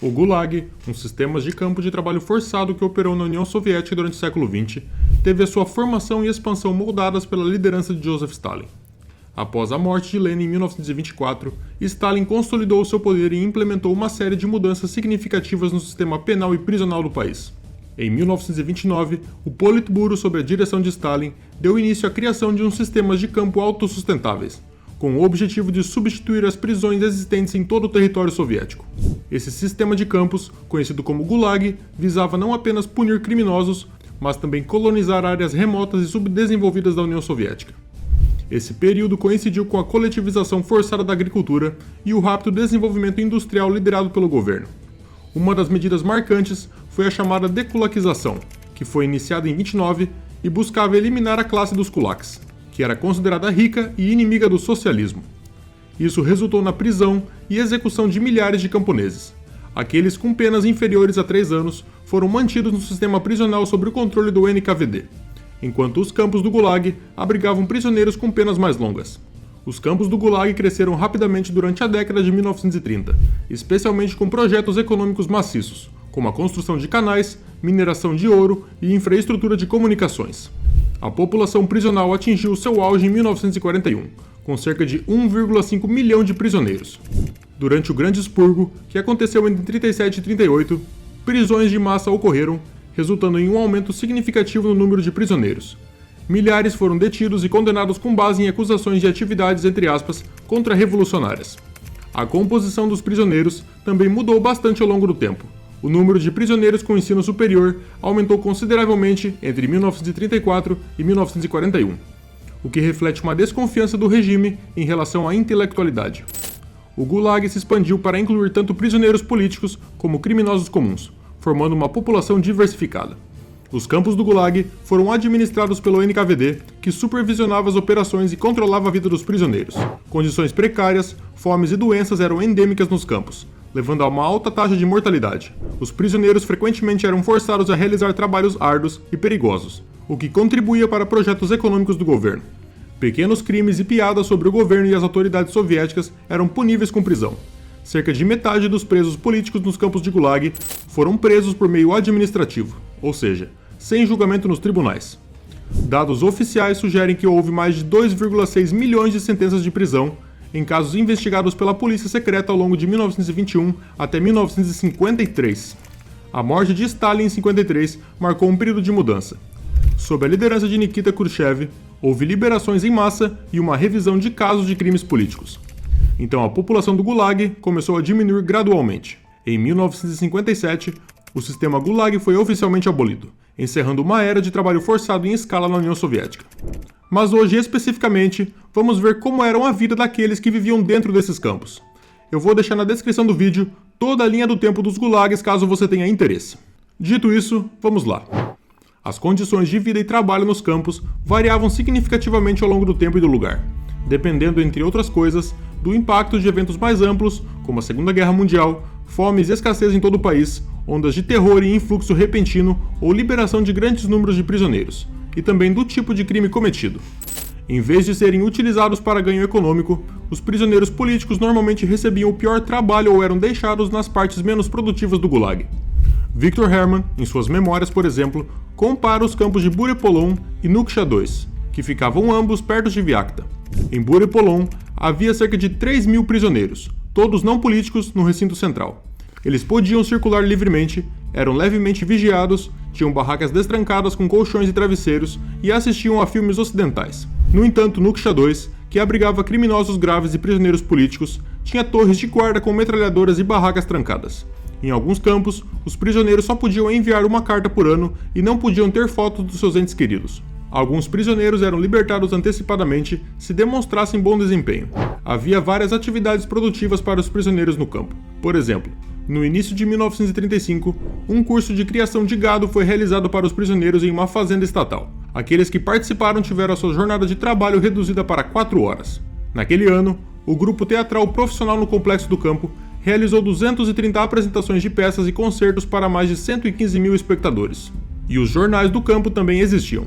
O Gulag, um sistema de campo de trabalho forçado que operou na União Soviética durante o século XX, teve a sua formação e expansão moldadas pela liderança de Joseph Stalin. Após a morte de Lenin em 1924, Stalin consolidou seu poder e implementou uma série de mudanças significativas no sistema penal e prisional do país. Em 1929, o Politburo, sob a direção de Stalin, deu início à criação de um sistema de campo autossustentáveis, com o objetivo de substituir as prisões existentes em todo o território soviético. Esse sistema de campos, conhecido como Gulag, visava não apenas punir criminosos, mas também colonizar áreas remotas e subdesenvolvidas da União Soviética. Esse período coincidiu com a coletivização forçada da agricultura e o rápido desenvolvimento industrial liderado pelo governo. Uma das medidas marcantes foi a chamada dekulakização, que foi iniciada em 29 e buscava eliminar a classe dos kulaks, que era considerada rica e inimiga do socialismo. Isso resultou na prisão e execução de milhares de camponeses. Aqueles com penas inferiores a 3 anos foram mantidos no sistema prisional sob o controle do NKVD, enquanto os campos do Gulag abrigavam prisioneiros com penas mais longas. Os campos do Gulag cresceram rapidamente durante a década de 1930, especialmente com projetos econômicos maciços, como a construção de canais, mineração de ouro e infraestrutura de comunicações. A população prisional atingiu seu auge em 1941, com cerca de 1,5 milhão de prisioneiros. Durante o Grande Expurgo, que aconteceu entre 37 e 38, prisões de massa ocorreram, resultando em um aumento significativo no número de prisioneiros. Milhares foram detidos e condenados com base em acusações de atividades, entre aspas, contra-revolucionárias. A composição dos prisioneiros também mudou bastante ao longo do tempo. O número de prisioneiros com ensino superior aumentou consideravelmente entre 1934 e 1941, o que reflete uma desconfiança do regime em relação à intelectualidade. O Gulag se expandiu para incluir tanto prisioneiros políticos como criminosos comuns, formando uma população diversificada. Os campos do Gulag foram administrados pelo NKVD, que supervisionava as operações e controlava a vida dos prisioneiros. Condições precárias, fomes e doenças eram endêmicas nos campos, levando a uma alta taxa de mortalidade. Os prisioneiros frequentemente eram forçados a realizar trabalhos árduos e perigosos, o que contribuía para projetos econômicos do governo. Pequenos crimes e piadas sobre o governo e as autoridades soviéticas eram puníveis com prisão. Cerca de metade dos presos políticos nos campos de Gulag foram presos por meio administrativo, ou seja, sem julgamento nos tribunais. Dados oficiais sugerem que houve mais de 2,6 milhões de sentenças de prisão em casos investigados pela polícia secreta ao longo de 1921 até 1953. A morte de Stalin em 53 marcou um período de mudança. Sob a liderança de Nikita Khrushchev, houve liberações em massa e uma revisão de casos de crimes políticos. Então a população do Gulag começou a diminuir gradualmente. Em 1957, o sistema Gulag foi oficialmente abolido, encerrando uma era de trabalho forçado em escala na União Soviética. Mas hoje, especificamente, vamos ver como era a vida daqueles que viviam dentro desses campos. Eu vou deixar na descrição do vídeo toda a linha do tempo dos gulags caso você tenha interesse. Dito isso, vamos lá. As condições de vida e trabalho nos campos variavam significativamente ao longo do tempo e do lugar, dependendo, entre outras coisas, do impacto de eventos mais amplos, como a Segunda Guerra Mundial, fomes e escassez em todo o país, ondas de terror e influxo repentino ou liberação de grandes números de prisioneiros, e também do tipo de crime cometido. Em vez de serem utilizados para ganho econômico, os prisioneiros políticos normalmente recebiam o pior trabalho ou eram deixados nas partes menos produtivas do Gulag. Victor Herman, em suas memórias, por exemplo, compara os campos de Burepolon e Nukhcha II, que ficavam ambos perto de Vyakta. Em Burepolon, havia cerca de 3 mil prisioneiros, todos não políticos, no recinto central. Eles podiam circular livremente, eram levemente vigiados, tinham barracas destrancadas com colchões e travesseiros e assistiam a filmes ocidentais. No entanto, Nukhcha II, que abrigava criminosos graves e prisioneiros políticos, tinha torres de guarda com metralhadoras e barracas trancadas. Em alguns campos, os prisioneiros só podiam enviar uma carta por ano e não podiam ter fotos dos seus entes queridos. Alguns prisioneiros eram libertados antecipadamente se demonstrassem bom desempenho. Havia várias atividades produtivas para os prisioneiros no campo. Por exemplo, no início de 1935, um curso de criação de gado foi realizado para os prisioneiros em uma fazenda estatal. Aqueles que participaram tiveram a sua jornada de trabalho reduzida para 4 horas. Naquele ano, o grupo teatral profissional no complexo do campo realizou 230 apresentações de peças e concertos para mais de 115 mil espectadores. E os jornais do campo também existiam.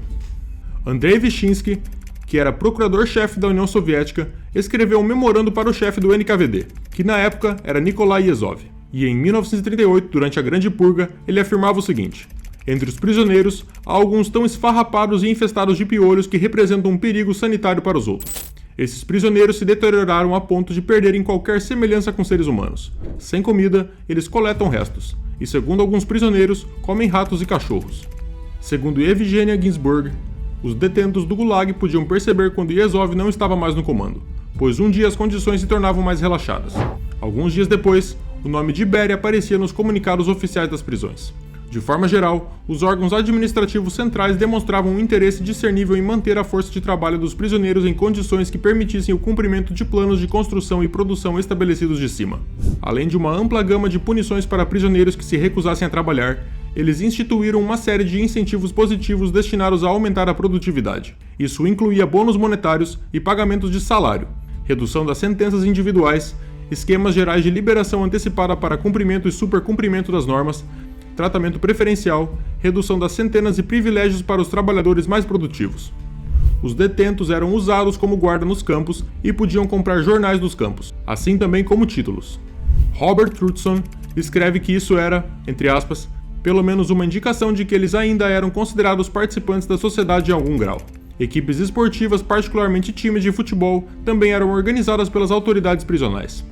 Andrei Vyshinsky, que era procurador-chefe da União Soviética, escreveu um memorando para o chefe do NKVD, que na época era Nikolai Yezhov. E em 1938, durante a Grande Purga, ele afirmava o seguinte: entre os prisioneiros, há alguns tão esfarrapados e infestados de piolhos que representam um perigo sanitário para os outros. Esses prisioneiros se deterioraram a ponto de perderem qualquer semelhança com seres humanos. Sem comida, eles coletam restos, e segundo alguns prisioneiros, comem ratos e cachorros. Segundo Evgenia Ginsburg, os detentos do Gulag podiam perceber quando Yezhov não estava mais no comando, pois um dia as condições se tornavam mais relaxadas. Alguns dias depois, o nome de Beria aparecia nos comunicados oficiais das prisões. De forma geral, os órgãos administrativos centrais demonstravam um interesse discernível em manter a força de trabalho dos prisioneiros em condições que permitissem o cumprimento de planos de construção e produção estabelecidos de cima. Além de uma ampla gama de punições para prisioneiros que se recusassem a trabalhar, eles instituíram uma série de incentivos positivos destinados a aumentar a produtividade. Isso incluía bônus monetários e pagamentos de salário, redução das sentenças individuais, esquemas gerais de liberação antecipada para cumprimento e supercumprimento das normas, tratamento preferencial, redução das centenas e privilégios para os trabalhadores mais produtivos. Os detentos eram usados como guarda nos campos e podiam comprar jornais dos campos, assim também como títulos. Robert Truthson escreve que isso era, entre aspas, pelo menos uma indicação de que eles ainda eram considerados participantes da sociedade em algum grau. Equipes esportivas, particularmente times de futebol, também eram organizadas pelas autoridades prisionais.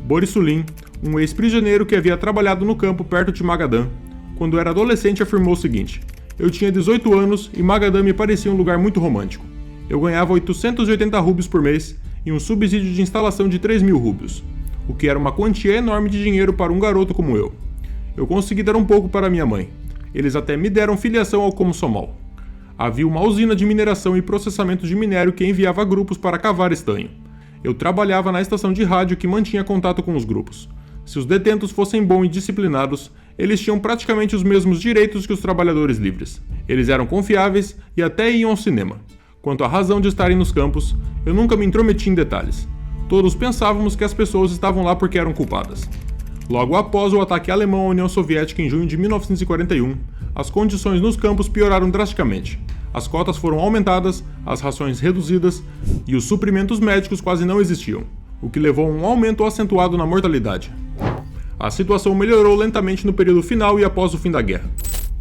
Boris Sulin, um ex-prisioneiro que havia trabalhado no campo perto de Magadan, quando era adolescente afirmou o seguinte: eu tinha 18 anos e Magadan me parecia um lugar muito romântico. Eu ganhava 880 rúbios por mês e um subsídio de instalação de 3.000 rúbios, o que era uma quantia enorme de dinheiro para um garoto como eu. Eu consegui dar um pouco para minha mãe. Eles até me deram filiação ao Komsomol. Havia uma usina de mineração e processamento de minério que enviava grupos para cavar estanho. Eu trabalhava na estação de rádio que mantinha contato com os grupos. Se os detentos fossem bons e disciplinados, eles tinham praticamente os mesmos direitos que os trabalhadores livres. Eles eram confiáveis e até iam ao cinema. Quanto à razão de estarem nos campos, eu nunca me intrometi em detalhes. Todos pensávamos que as pessoas estavam lá porque eram culpadas. Logo após o ataque alemão à União Soviética em junho de 1941, as condições nos campos pioraram drasticamente. As cotas foram aumentadas, as rações reduzidas e os suprimentos médicos quase não existiam, o que levou a um aumento acentuado na mortalidade. A situação melhorou lentamente no período final e após o fim da guerra.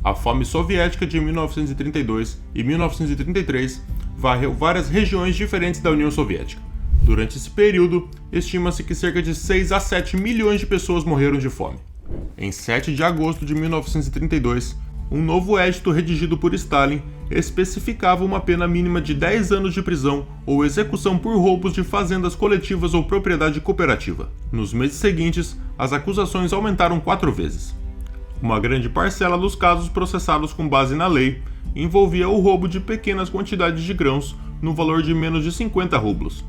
A fome soviética de 1932 e 1933 varreu várias regiões diferentes da União Soviética. Durante esse período, estima-se que cerca de 6 a 7 milhões de pessoas morreram de fome. Em 7 de agosto de 1932, um novo edito redigido por Stalin especificava uma pena mínima de 10 anos de prisão ou execução por roubos de fazendas coletivas ou propriedade cooperativa. Nos meses seguintes, as acusações aumentaram 4 vezes. Uma grande parcela dos casos processados com base na lei envolvia o roubo de pequenas quantidades de grãos no valor de menos de 50 rublos.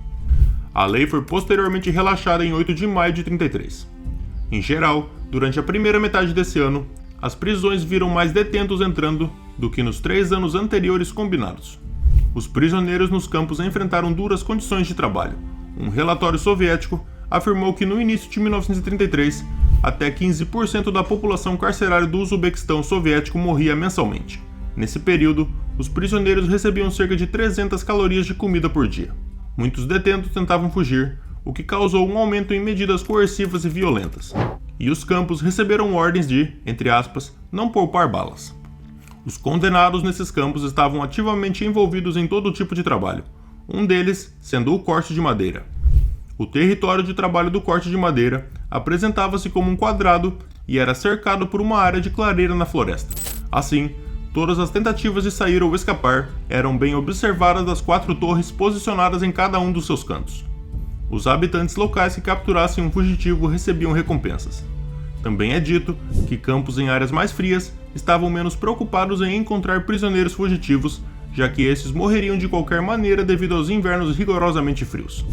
A lei foi posteriormente relaxada em 8 de maio de 33. Em geral, durante a primeira metade desse ano, as prisões viram mais detentos entrando do que nos 3 anos anteriores combinados. Os prisioneiros nos campos enfrentaram duras condições de trabalho. Um relatório soviético afirmou que no início de 1933, até 15% da população carcerária do Uzbequistão soviético morria mensalmente. Nesse período, os prisioneiros recebiam cerca de 300 calorias de comida por dia. Muitos detentos tentavam fugir, o que causou um aumento em medidas coercivas e violentas. E os campos receberam ordens de, entre aspas, não poupar balas. Os condenados nesses campos estavam ativamente envolvidos em todo tipo de trabalho, um deles sendo o corte de madeira. O território de trabalho do corte de madeira apresentava-se como um quadrado e era cercado por uma área de clareira na floresta. Assim, todas as tentativas de sair ou escapar eram bem observadas das 4 torres posicionadas em cada um dos seus cantos. Os habitantes locais que capturassem um fugitivo recebiam recompensas. Também é dito que campos em áreas mais frias estavam menos preocupados em encontrar prisioneiros fugitivos, já que esses morreriam de qualquer maneira devido aos invernos rigorosamente frios.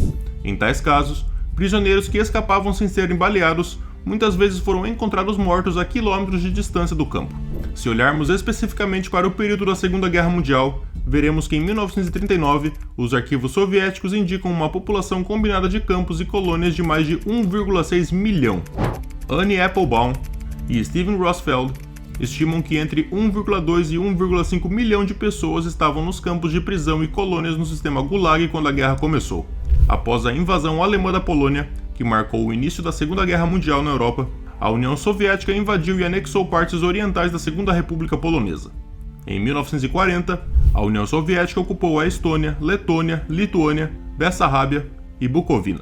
Em tais casos, prisioneiros que escapavam sem serem baleados muitas vezes foram encontrados mortos a quilômetros de distância do campo. Se olharmos especificamente para o período da Segunda Guerra Mundial, veremos que em 1939, os arquivos soviéticos indicam uma população combinada de campos e colônias de mais de 1,6 milhão. Annie Applebaum e Steven Rossfeld estimam que entre 1,2 e 1,5 milhão de pessoas estavam nos campos de prisão e colônias no sistema Gulag quando a guerra começou. Após a invasão alemã da Polônia, que marcou o início da Segunda Guerra Mundial na Europa, a União Soviética invadiu e anexou partes orientais da Segunda República Polonesa. Em 1940, a União Soviética ocupou a Estônia, Letônia, Lituânia, Bessarrábia e Bucovina.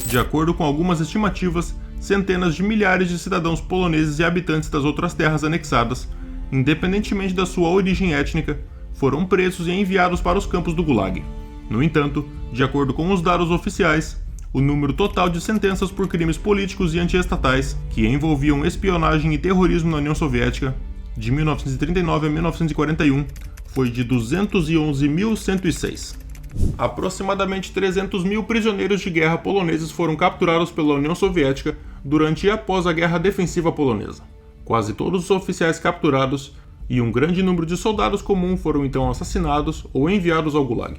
De acordo com algumas estimativas, centenas de milhares de cidadãos poloneses e habitantes das outras terras anexadas, independentemente da sua origem étnica, foram presos e enviados para os campos do Gulag. No entanto, de acordo com os dados oficiais, o número total de sentenças por crimes políticos e antiestatais que envolviam espionagem e terrorismo na União Soviética, de 1939 a 1941, foi de 211.106. Aproximadamente 300 mil prisioneiros de guerra poloneses foram capturados pela União Soviética durante e após a Guerra Defensiva Polonesa. Quase todos os oficiais capturados e um grande número de soldados comuns foram então assassinados ou enviados ao Gulag.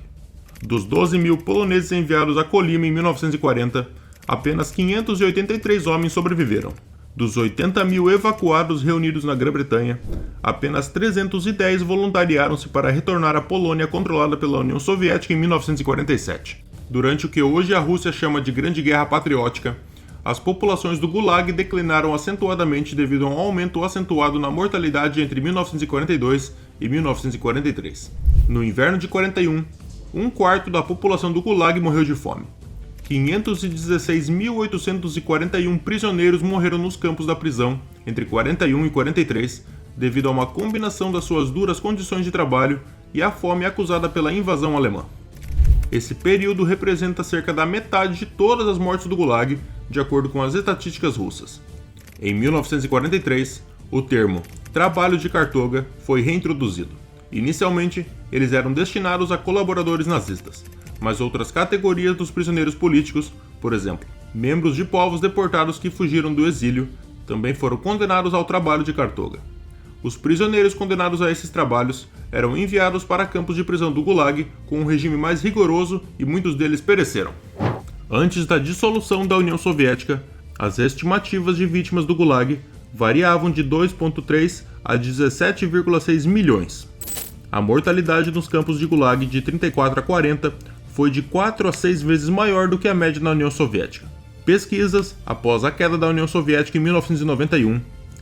Dos 12 mil poloneses enviados a Kolyma em 1940, apenas 583 homens sobreviveram. Dos 80 mil evacuados reunidos na Grã-Bretanha, apenas 310 voluntariaram-se para retornar à Polônia controlada pela União Soviética em 1947. Durante o que hoje a Rússia chama de Grande Guerra Patriótica, as populações do Gulag declinaram acentuadamente devido a um aumento acentuado na mortalidade entre 1942 e 1943. No inverno de 41, um quarto da população do Gulag morreu de fome. 516.841 prisioneiros morreram nos campos da prisão entre 41 e 43, devido a uma combinação das suas duras condições de trabalho e a fome acusada pela invasão alemã. Esse período representa cerca da metade de todas as mortes do Gulag, de acordo com as estatísticas russas. Em 1943, o termo trabalho de cartoga foi reintroduzido. Inicialmente, eles eram destinados a colaboradores nazistas, mas outras categorias dos prisioneiros políticos, por exemplo, membros de povos deportados que fugiram do exílio, também foram condenados ao trabalho de cartoga. Os prisioneiros condenados a esses trabalhos eram enviados para campos de prisão do Gulag com um regime mais rigoroso e muitos deles pereceram. Antes da dissolução da União Soviética, as estimativas de vítimas do Gulag variavam de 2,3 a 17,6 milhões. A mortalidade nos campos de Gulag de 34 a 40 foi de 4 a 6 vezes maior do que a média na União Soviética. Pesquisas, após a queda da União Soviética em 1991,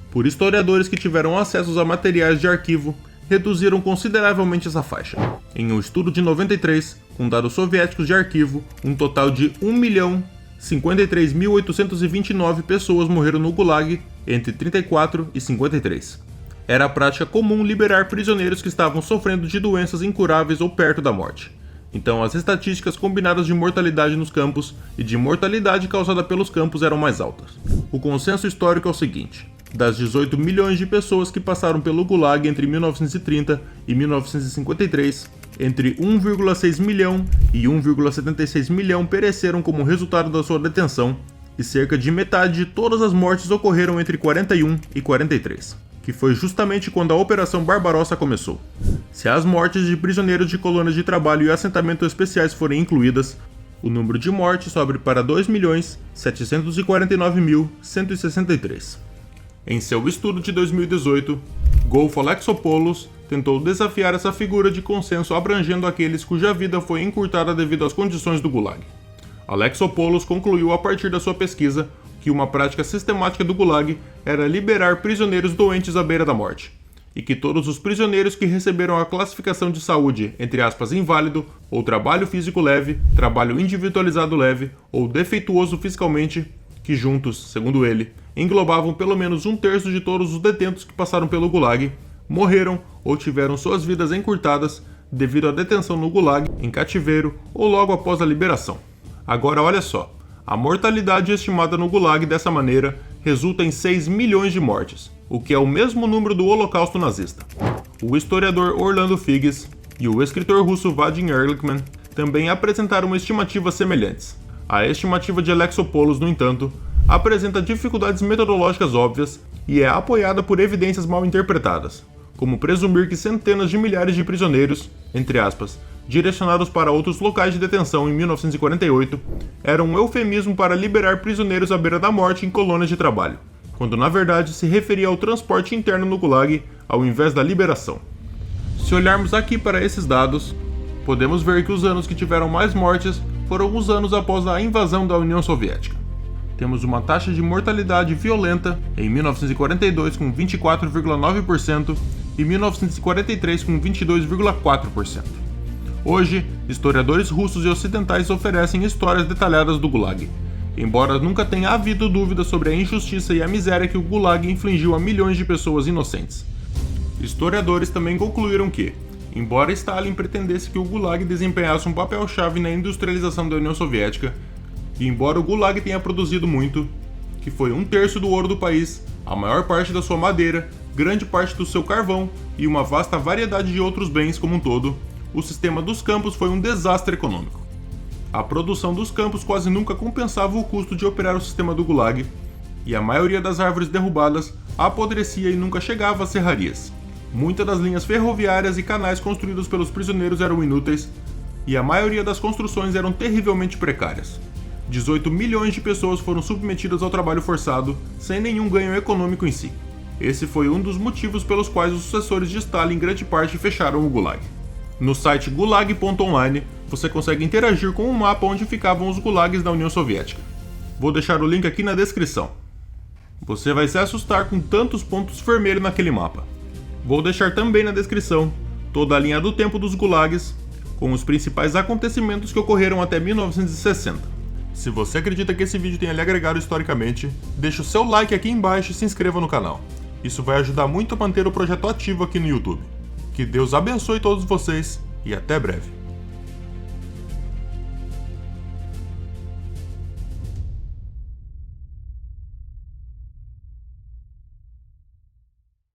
por historiadores que tiveram acesso a materiais de arquivo, reduziram consideravelmente essa faixa. Em um estudo de 93, com dados soviéticos de arquivo, um total de 1.053.829 pessoas morreram no Gulag entre 34 e 53. Era a prática comum liberar prisioneiros que estavam sofrendo de doenças incuráveis ou perto da morte. Então as estatísticas combinadas de mortalidade nos campos e de mortalidade causada pelos campos eram mais altas. O consenso histórico é o seguinte: das 18 milhões de pessoas que passaram pelo Gulag entre 1930 e 1953, entre 1,6 milhão e 1,76 milhão pereceram como resultado da sua detenção, e cerca de metade de todas as mortes ocorreram entre 41 e 43, que foi justamente quando a Operação Barbarossa começou. Se as mortes de prisioneiros de colônias de trabalho e assentamentos especiais forem incluídas, o número de mortes sobe para 2.749.163. Em seu estudo de 2018, Golfo Alexopoulos tentou desafiar essa figura de consenso abrangendo aqueles cuja vida foi encurtada devido às condições do Gulag. Alexopoulos concluiu a partir da sua pesquisa que uma prática sistemática do Gulag era liberar prisioneiros doentes à beira da morte, e que todos os prisioneiros que receberam a classificação de saúde, entre aspas, inválido, ou trabalho físico leve, trabalho individualizado leve, ou defeituoso fisicalmente, que juntos, segundo ele, englobavam pelo menos 1/3 de todos os detentos que passaram pelo Gulag, morreram ou tiveram suas vidas encurtadas devido à detenção no Gulag, em cativeiro ou logo após a liberação. Agora olha só, a mortalidade estimada no Gulag dessa maneira resulta em 6 milhões de mortes, o que é o mesmo número do Holocausto nazista. O historiador Orlando Figes e o escritor russo Vadim Ehrlichman também apresentaram estimativas semelhantes. A estimativa de Alexopoulos, no entanto, apresenta dificuldades metodológicas óbvias e é apoiada por evidências mal interpretadas, como presumir que centenas de milhares de prisioneiros, entre aspas, direcionados para outros locais de detenção em 1948, eram um eufemismo para liberar prisioneiros à beira da morte em colônias de trabalho, quando na verdade se referia ao transporte interno no Gulag ao invés da liberação. Se olharmos aqui para esses dados, podemos ver que os anos que tiveram mais mortes foram os anos após a invasão da União Soviética. Temos uma taxa de mortalidade violenta em 1942 com 24,9% e 1943 com 22,4%. Hoje, historiadores russos e ocidentais oferecem histórias detalhadas do Gulag, embora nunca tenha havido dúvida sobre a injustiça e a miséria que o Gulag infligiu a milhões de pessoas inocentes. Historiadores também concluíram que, embora Stalin pretendesse que o Gulag desempenhasse um papel-chave na industrialização da União Soviética, e embora o Gulag tenha produzido muito, que foi 1/3 do ouro do país, a maior parte da sua madeira, grande parte do seu carvão e uma vasta variedade de outros bens como um todo, o sistema dos campos foi um desastre econômico. A produção dos campos quase nunca compensava o custo de operar o sistema do Gulag, e a maioria das árvores derrubadas apodrecia e nunca chegava às serrarias. Muitas das linhas ferroviárias e canais construídos pelos prisioneiros eram inúteis, e a maioria das construções eram terrivelmente precárias. 18 milhões de pessoas foram submetidas ao trabalho forçado, sem nenhum ganho econômico em si. Esse foi um dos motivos pelos quais os sucessores de Stalin em grande parte fecharam o Gulag. No site gulag.online, você consegue interagir com um mapa onde ficavam os gulags da União Soviética. Vou deixar o link aqui na descrição. Você vai se assustar com tantos pontos vermelhos naquele mapa. Vou deixar também na descrição toda a linha do tempo dos gulags, com os principais acontecimentos que ocorreram até 1960. Se você acredita que esse vídeo tenha lhe agregado historicamente, deixe o seu like aqui embaixo e se inscreva no canal. Isso vai ajudar muito a manter o projeto ativo aqui no YouTube. Que Deus abençoe todos vocês e até breve.